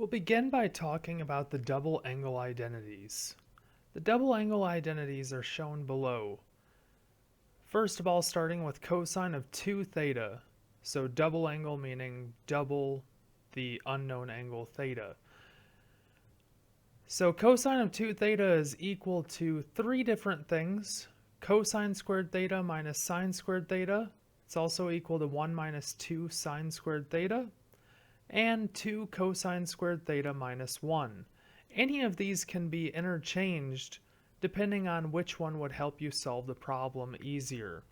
We'll begin by talking about the double angle identities. The double angle identities are shown below. First of all, starting with cosine of 2 theta. So double angle meaning double the unknown angle theta. So cosine of 2 theta is equal to three different things. Cosine squared theta minus sine squared theta. It's also equal to 1 minus 2 sine squared theta. And 2 cosine squared theta minus 1. Any of these can be interchanged depending on which one would help you solve the problem easier.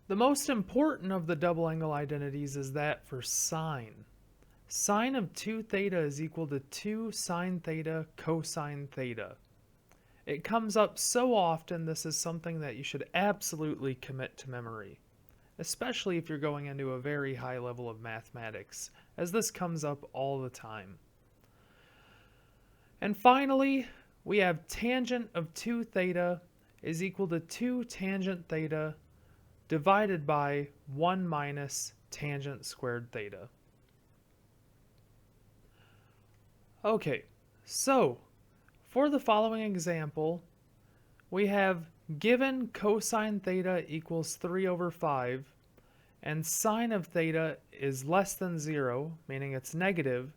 The most important of the double angle identities is that for sine. Sine of 2 theta is equal to 2 sine theta cosine theta. It comes up so often, this is something that you should absolutely commit to memory, especially if you're going into a very high level of mathematics, as this comes up all the time. And finally, we have tangent of 2 theta is equal to 2 tangent theta divided by 1 minus tangent squared theta. Okay, so for the following example, we have given cosine theta equals 3 over 5, and sine of theta is less than 0, meaning it's negative.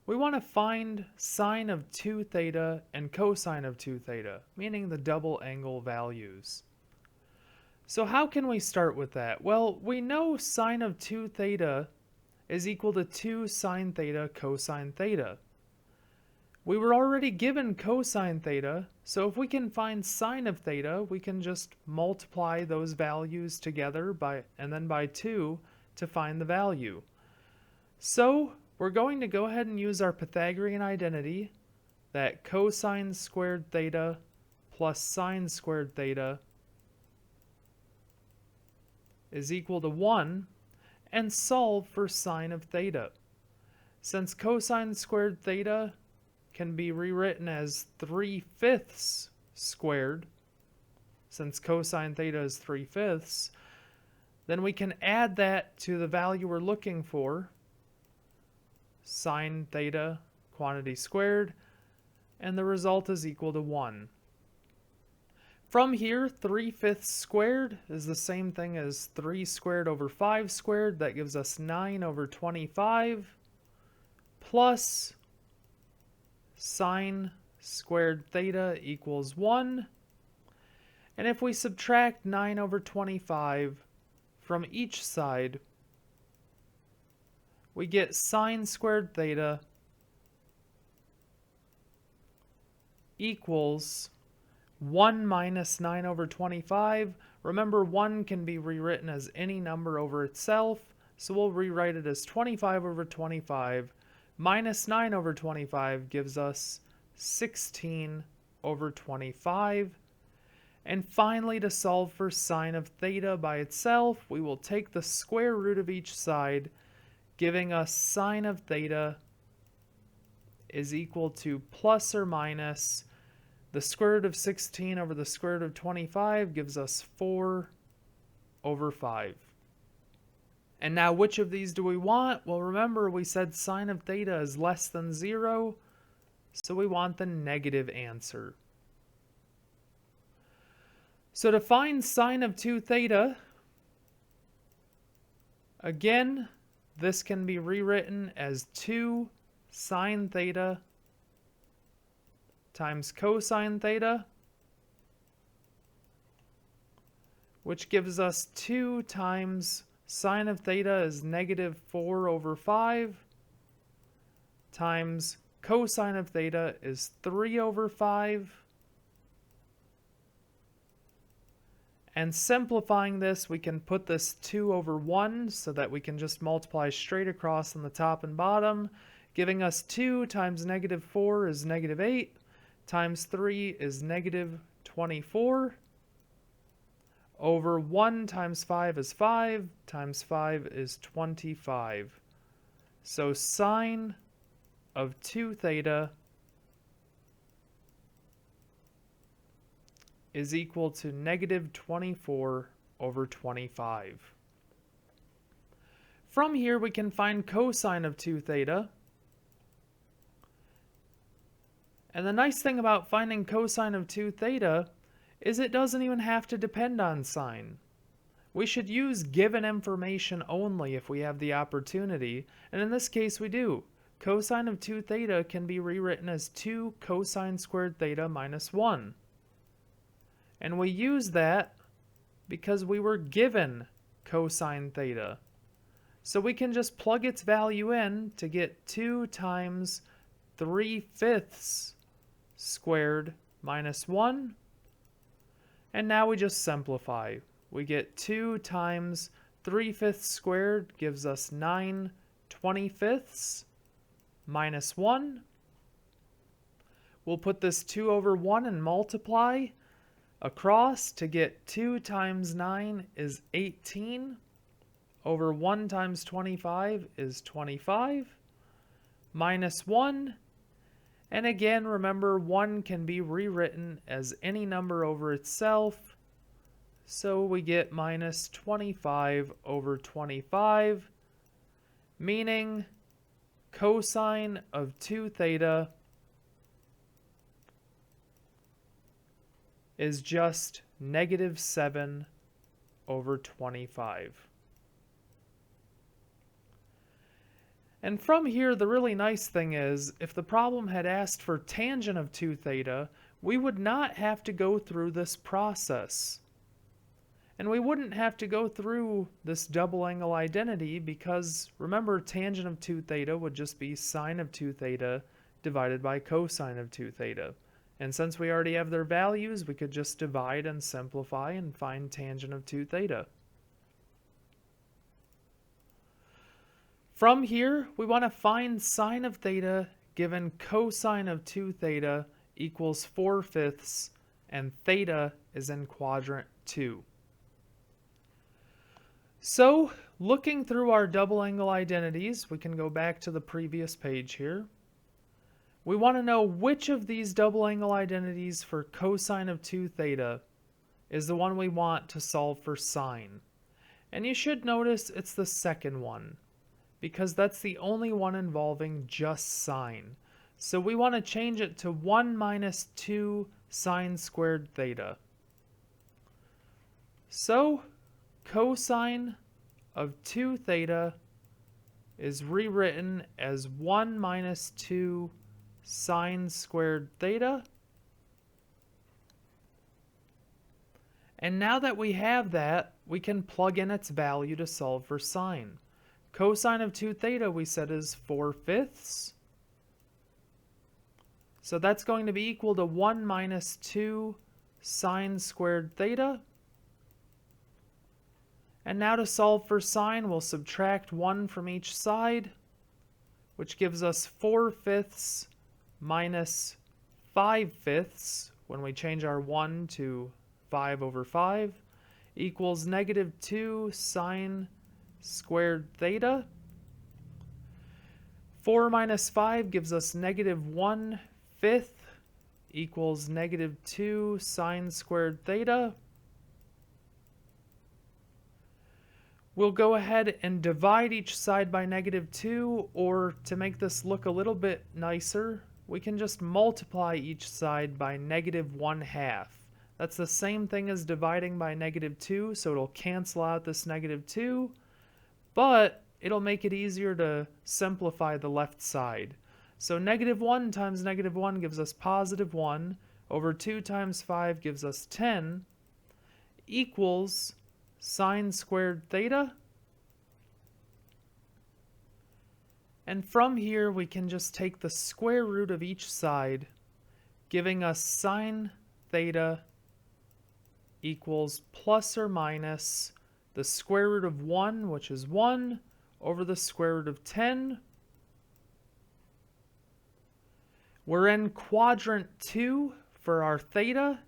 We want to find sine of 2 theta and cosine of 2 theta, meaning the double angle values. So how can we start with that? Well, we know sine of 2 theta is equal to 2 sine theta cosine theta. We were already given cosine theta, so if we can find sine of theta, we can just multiply those values together and then by 2 to find the value. So we're going to go ahead and use our Pythagorean identity that cosine squared theta plus sine squared theta is equal to 1 and solve for sine of theta. Since cosine squared theta can be rewritten as 3/5 squared, since cosine theta is 3/5, then we can add that to the value we're looking for, sine theta quantity squared, and the result is equal to 1. From here, 3/5 squared is the same thing as 3 squared over 5 squared. That gives us 9 over 25 plus sine squared theta equals 1. And if we subtract 9 over 25 from each side, we get sine squared theta equals 1 minus 9 over 25. Remember, 1 can be rewritten as any number over itself, so we'll rewrite it as 25 over 25 minus 9 over 25 gives us 16 over 25. And finally, to solve for sine of theta by itself, we will take the square root of each side, giving us sine of theta is equal to plus or minus the square root of 16 over the square root of 25 gives us 4 over 5. And now which of these do we want? Well, remember we said sine of theta is less than 0, so we want the negative answer. So to find sine of 2 theta, again, this can be rewritten as 2 sine theta times cosine theta, which gives us 2 times sine of theta is negative 4 over 5 times cosine of theta is 3 over 5. And simplifying this, we can put this 2 over 1 so that we can just multiply straight across on the top and bottom, giving us 2 times negative 4 is negative 8, times 3 is negative 24, over 1 times 5 is 5, times 5 is 25. So sine of 2 theta is equal to negative 24 over 25. From here we can find cosine of 2 theta, And the nice thing about finding cosine of 2 theta is it doesn't even have to depend on sine. We should use given information only if we have the opportunity, and in this case we do. Cosine of 2 theta can be rewritten as 2 cosine squared theta minus 1. And we use that because we were given cosine theta. So we can just plug its value in to get 2 times 3/5 squared minus 1. And now we just simplify. We get 2 times 3/5 squared gives us 9/25 minus 1. We'll put this 2 over 1 and multiply across to get 2 times 9 is 18 over 1 times 25 is 25 minus 1. And again, remember 1 can be rewritten as any number over itself. So we get minus 25 over 25, meaning cosine of 2 theta is just negative 7 over 25. And from here, the really nice thing is, if the problem had asked for tangent of 2 theta, we would not have to go through this process. And we wouldn't have to go through this double angle identity because, remember, tangent of 2 theta would just be sine of 2 theta divided by cosine of 2 theta. And since we already have their values, we could just divide and simplify and find tangent of 2 theta. From here, we want to find sine of theta given cosine of 2 theta equals 4/5, and theta is in quadrant 2. So, looking through our double angle identities, we can go back to the previous page here. We want to know which of these double angle identities for cosine of 2 theta is the one we want to solve for sine. And you should notice it's the second one, because that's the only one involving just sine. So we want to change it to 1 minus 2 sine squared theta. So cosine of 2 theta is rewritten as 1 minus 2 sine squared theta. And now that we have that, we can plug in its value to solve for sine. Cosine of 2 theta we said is 4/5. So that's going to be equal to 1 minus 2 sine squared theta. And now to solve for sine, we'll subtract 1 from each side, which gives us 4/5 minus 5/5, when we change our 1 to 5 over 5, equals negative 2 sine squared theta. 4 minus 5 gives us negative 1/5 equals negative 2 sine squared theta. We'll go ahead and divide each side by negative 2, or to make this look a little bit nicer, we can just multiply each side by negative 1/2. That's the same thing as dividing by negative 2, so it'll cancel out this negative 2, but it'll make it easier to simplify the left side. So negative 1 times negative 1 gives us positive 1, over 2 times 5 gives us 10, equals sine squared theta. And from here we can just take the square root of each side, giving us sine theta equals plus or minus the square root of 1, which is 1, over the square root of 10. We're in quadrant 2 for our theta,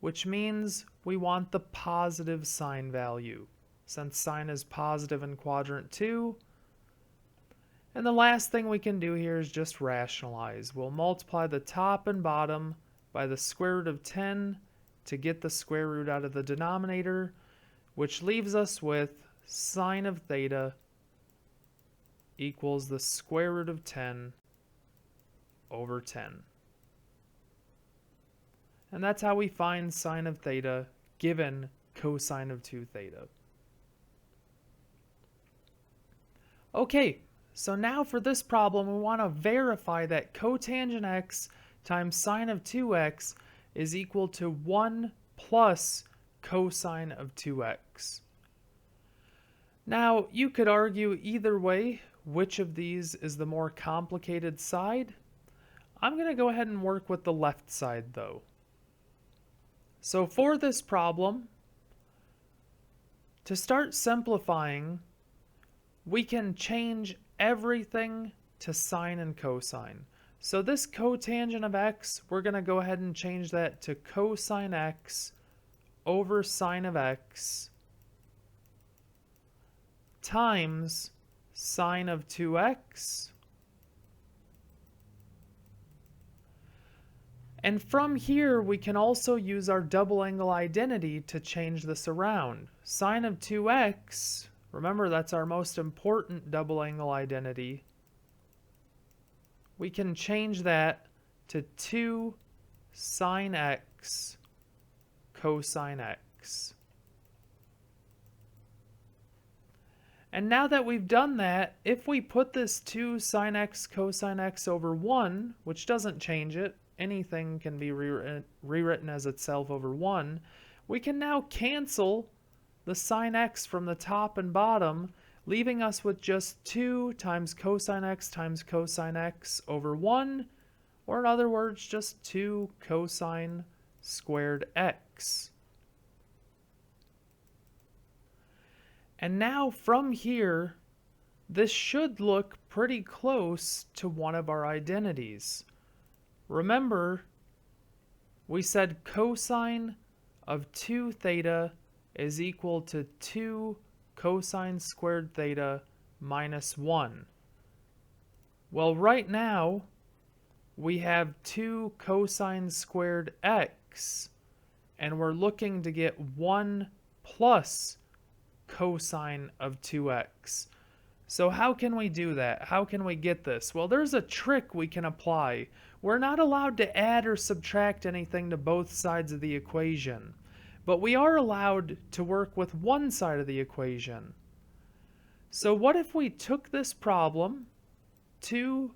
which means we want the positive sine value, since sine is positive in quadrant 2. And the last thing we can do here is just rationalize. We'll multiply the top and bottom by the square root of 10 to get the square root out of the denominator, which leaves us with sine of theta equals the square root of 10 over 10. And that's how we find sine of theta given cosine of 2 theta. Okay, so now for this problem, we want to verify that cotangent x times sine of 2x is equal to 1 plus cosine of 2x. Now, you could argue either way which of these is the more complicated side. I'm going to go ahead and work with the left side though. So for this problem, to start simplifying, we can change everything to sine and cosine. So this cotangent of x, we're going to go ahead and change that to cosine x over sine of x times sine of 2x. And from here, we can also use our double angle identity to change this around. Sine of 2x, remember that's our most important double angle identity. We can change that to 2 sine x cosine x. And now that we've done that, if we put this 2 sine x cosine x over 1, which doesn't change it, anything can be rewritten as itself over 1, we can now cancel the sine x from the top and bottom, leaving us with just 2 times cosine x over 1, or in other words, just 2 cosine squared x. And now from here, this should look pretty close to one of our identities. Remember, we said cosine of 2 theta is equal to 2 cosine squared theta minus 1. Well, right now, we have 2 cosine squared x, and we're looking to get 1 plus cosine of 2x. So how can we do that? How can we get this? Well, there's a trick we can apply. We're not allowed to add or subtract anything to both sides of the equation, but we are allowed to work with one side of the equation. So what if we took this problem, 2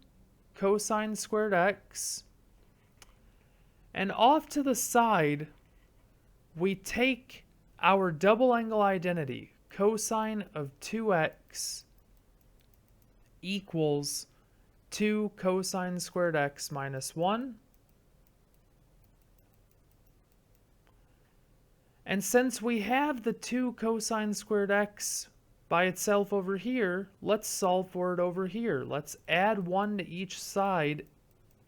cosine squared x, and off to the side, we take our double angle identity, cosine of 2x equals 2 cosine squared x minus 1. And since we have the 2 cosine squared x by itself over here, let's solve for it over here. Let's add 1 to each side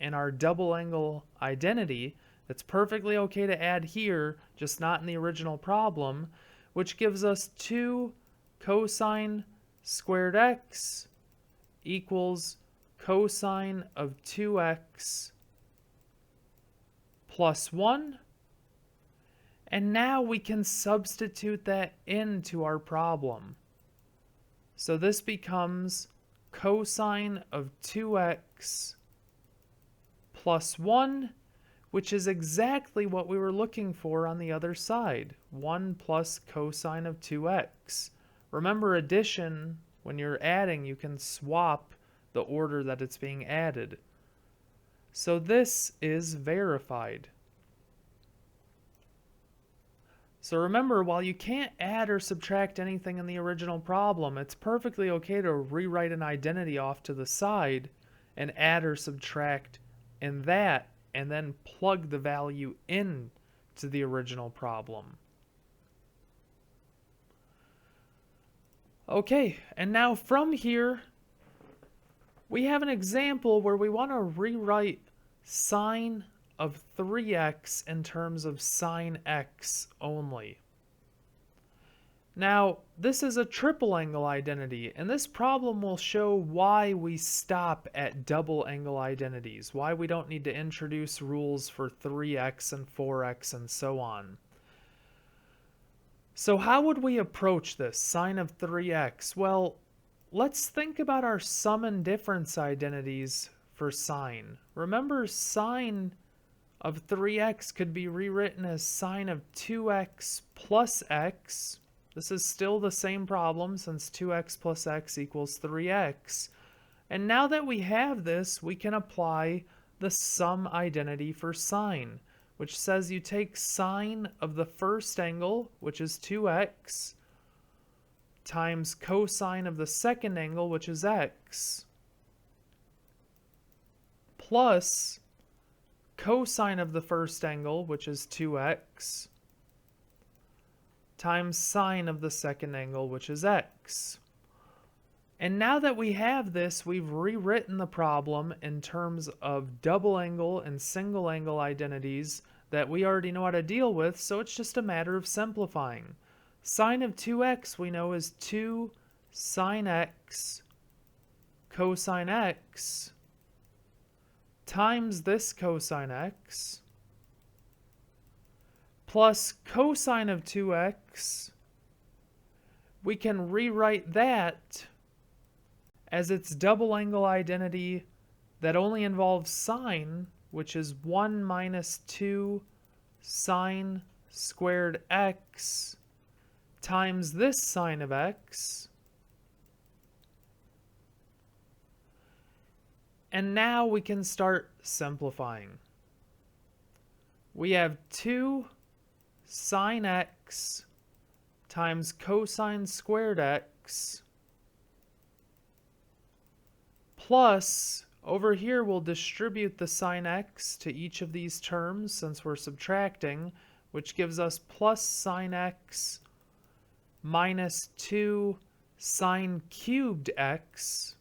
in our double angle identity. It's perfectly okay to add here, just not in the original problem, which gives us 2 cosine squared x equals cosine of 2x plus 1. And now we can substitute that into our problem. So this becomes cosine of 2x plus 1, which is exactly what we were looking for on the other side. 1 plus cosine of 2x. Remember, addition, when you're adding, you can swap the order that it's being added. So this is verified. So remember, while you can't add or subtract anything in the original problem, it's perfectly okay to rewrite an identity off to the side and add or subtract in that, and then plug the value in to the original problem. Okay, and now from here, we have an example where we want to rewrite sine of 3x in terms of sine x only. Now, this is a triple angle identity, and this problem will show why we stop at double angle identities, why we don't need to introduce rules for 3x and 4x and so on. So how would we approach this, sine of 3x? Well, let's think about our sum and difference identities for sine. Remember, sine of 3x could be rewritten as sine of 2x plus x. This is still the same problem since 2x plus x equals 3x. And now that we have this, we can apply the sum identity for sine, which says you take sine of the first angle, which is 2x, times cosine of the second angle, which is x, plus cosine of the first angle, which is 2x, times sine of the second angle, which is x. And now that we have this, we've rewritten the problem in terms of double angle and single angle identities that we already know how to deal with, so it's just a matter of simplifying. Sine of 2x we know is 2 sine x cosine x times this cosine x plus cosine of 2x. We can rewrite that as its double angle identity that only involves sine, which is 1 minus 2 sine squared x times this sine of x. And now we can start simplifying. We have 2 sine x times cosine squared x plus, over here we'll distribute the sine x to each of these terms since we're subtracting, which gives us plus sine x minus 2 sine cubed x.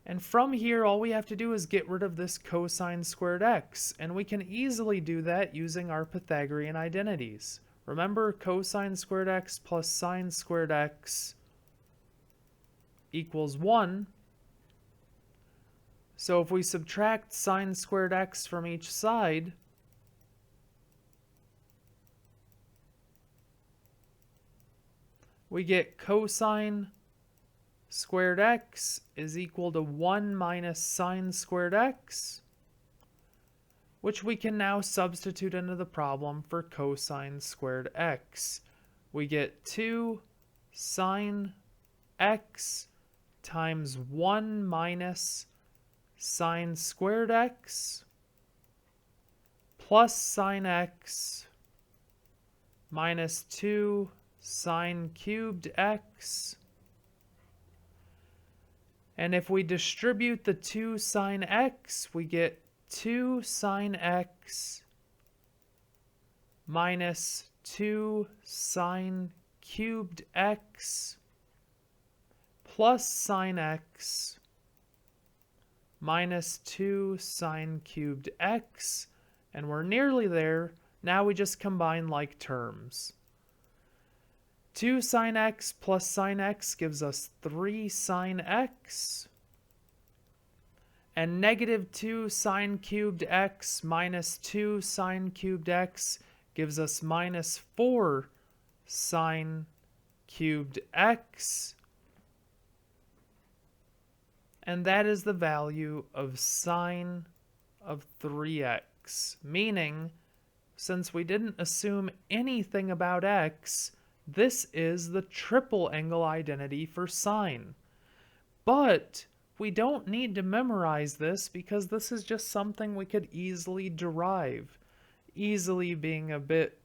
And from here, all we have to do is get rid of this cosine squared x, and we can easily do that using our Pythagorean identities. Remember, cosine squared x plus sine squared x equals 1. So if we subtract sine squared x from each side, we get cosine squared x is equal to 1 minus sine squared x, which we can now substitute into the problem for cosine squared x. We get 2 sine x times 1 minus sine squared x plus sine x minus 2 sine cubed x. And if we distribute the 2 sine x, we get 2 sine x minus 2 sine cubed x plus sine x minus 2 sine cubed x. And we're nearly there. Now we just combine like terms. 2 sine x plus sine x gives us 3 sine x. And negative 2 sine cubed x minus 2 sine cubed x gives us minus 4 sine cubed x. And that is the value of sine of 3x. Meaning, since we didn't assume anything about x, this is the triple angle identity for sine. But we don't need to memorize this because this is just something we could easily derive. Easily being a bit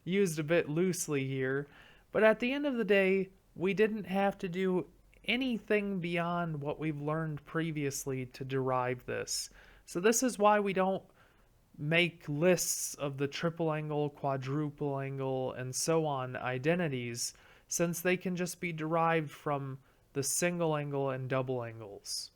used a bit loosely here. But at the end of the day, we didn't have to do anything beyond what we've learned previously to derive this. So this is why we don't make lists of the triple angle, quadruple angle, and so on identities, since they can just be derived from the single angle and double angles.